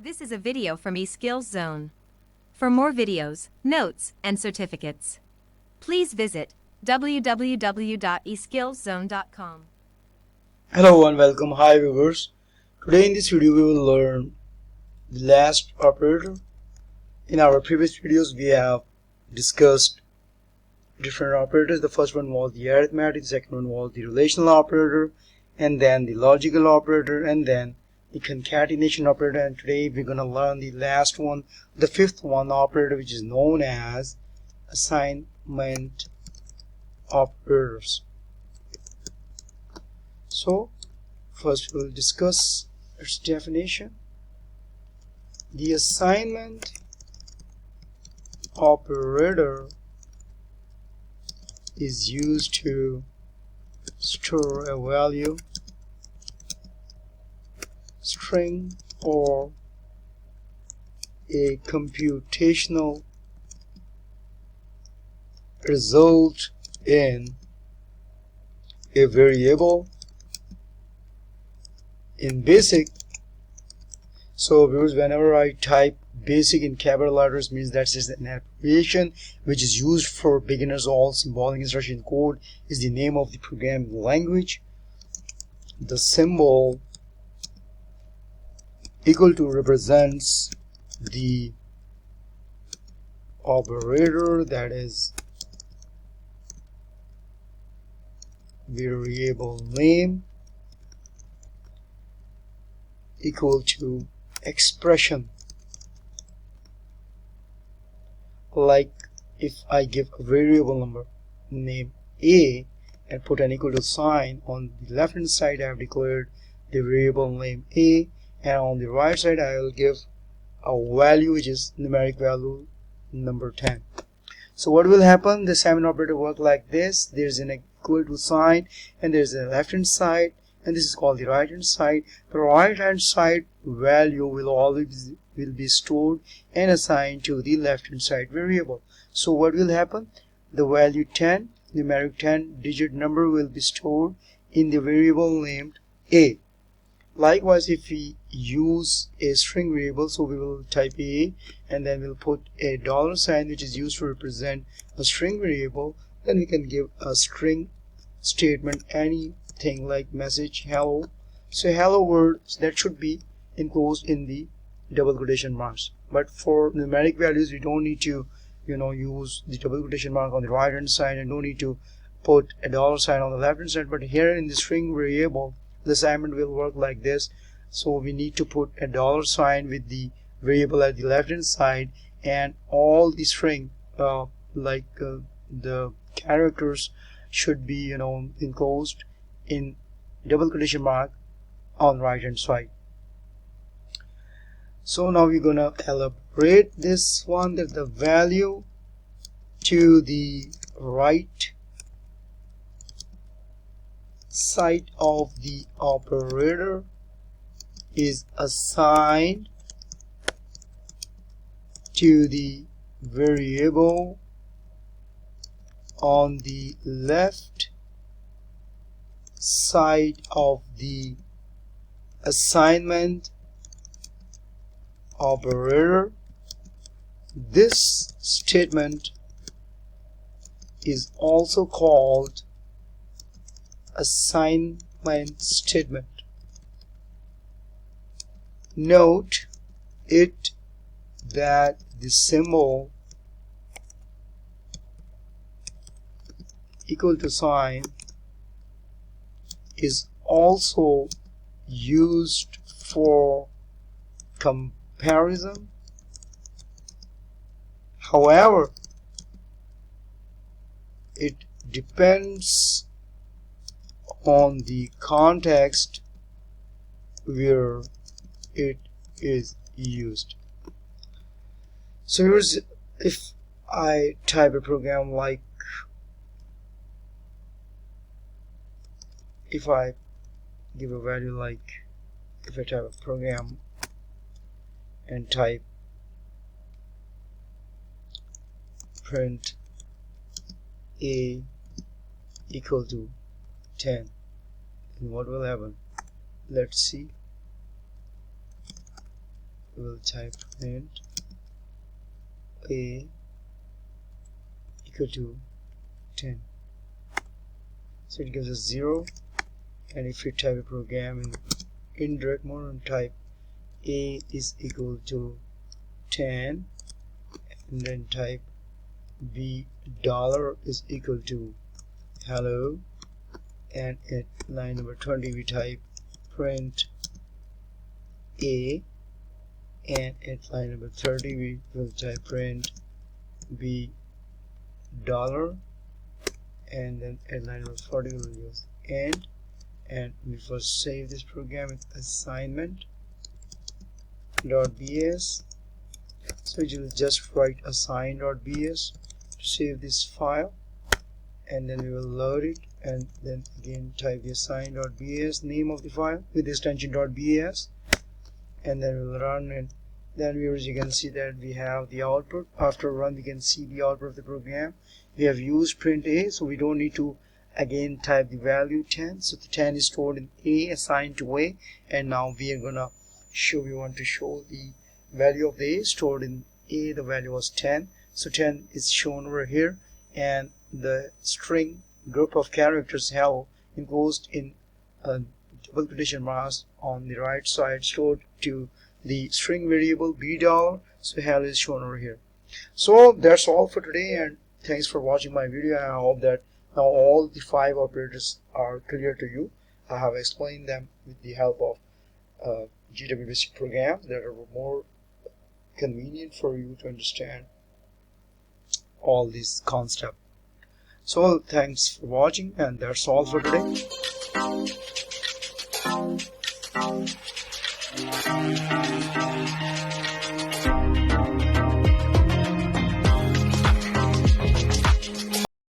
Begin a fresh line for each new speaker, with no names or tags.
This is a video from eSkills Zone. For more videos, notes, and certificates, please visit www.eskillszone.com.
Hello and welcome. Hi viewers. Today in this video we will learn the last operator. In our previous videos we have discussed different operators. The first one was the arithmetic, the second one was the relational operator, and then the logical operator, and then the concatenation operator, and today we're going to learn the last one, the fifth one operator, which is known as assignment operators. So first we'll discuss its definition. The assignment operator is used to store a value, string, or a computational result in a variable in BASIC. So viewers, whenever I type BASIC in capital letters, means that is an abbreviation which is used for beginners. All symbolic instruction code is the name of the programming language. The symbol equal to represents the operator, that is variable name, equal to expression. Like if I give a variable number name a and put an equal to sign, on the left hand side I have declared the variable name a, and on the right side I will give a value which is numeric value number 10. So what will happen? The assignment operator work like this. There's an equal to sign and there's a left hand side, and this is called the right hand side. The right hand side value will always be stored and assigned to the left hand side variable. So what will happen? The value 10, numeric 10 digit number, will be stored in the variable named a. Likewise, if we use a string variable, so we will type a and then we'll put a dollar sign which is used to represent a string variable, then we can give a string statement, anything like message hello. So hello word, that should be enclosed in the double quotation marks. But for numeric values we don't need to use the double quotation mark on the right hand side, and don't need to put a dollar sign on the left hand side. But here in the string variable the assignment will work like this. So we need to put a dollar sign with the variable at the left hand side, and all the string the characters should be enclosed in double quotation mark on right hand side. So now we're gonna elaborate this one, that the value to the right side of the operator is assigned to the variable on the left side of the assignment operator. This statement is also called assignment statement. Note it that the symbol equal to sign is also used for comparison. However, it depends on the context where it is used. So here's, if I type a program like, if I give a value like, if I type a program and type print a equal to 10, and what will happen? Let's see. we'll type print a equal to 10. So it gives us 0. And if we type a program in indirect mode and type a is equal to 10 and then type b dollar is equal to hello, and at line number 20 we type print a, and at line number 30 we will type print b dollar, and then at line number 40 we will use end. And we first save this program with assignment.bs. so you will just write assign.bs to save this file, and then we will load it, and then again type the assign.bs name of the file with extension.bs, and then we will run, and then viewers, you can see that we have the output. After run, we can see the output of the program. We have used print a, so we don't need to again type the value 10. So the 10 is stored in a, assigned to a, and now we are gonna show, we want to show the value of the a stored in a. The value was 10, so 10 is shown over here, and the string group of characters hello enclosed in a double quotation marks on the right side stored to the string variable b dollar. So hello is shown over here. So that's all for today, and thanks for watching my video. I hope that now all the 5 operators are clear to you. I have explained them with the help of GW Basic programs that are more convenient for you to understand all these concepts. So thanks for watching, and that's all for today.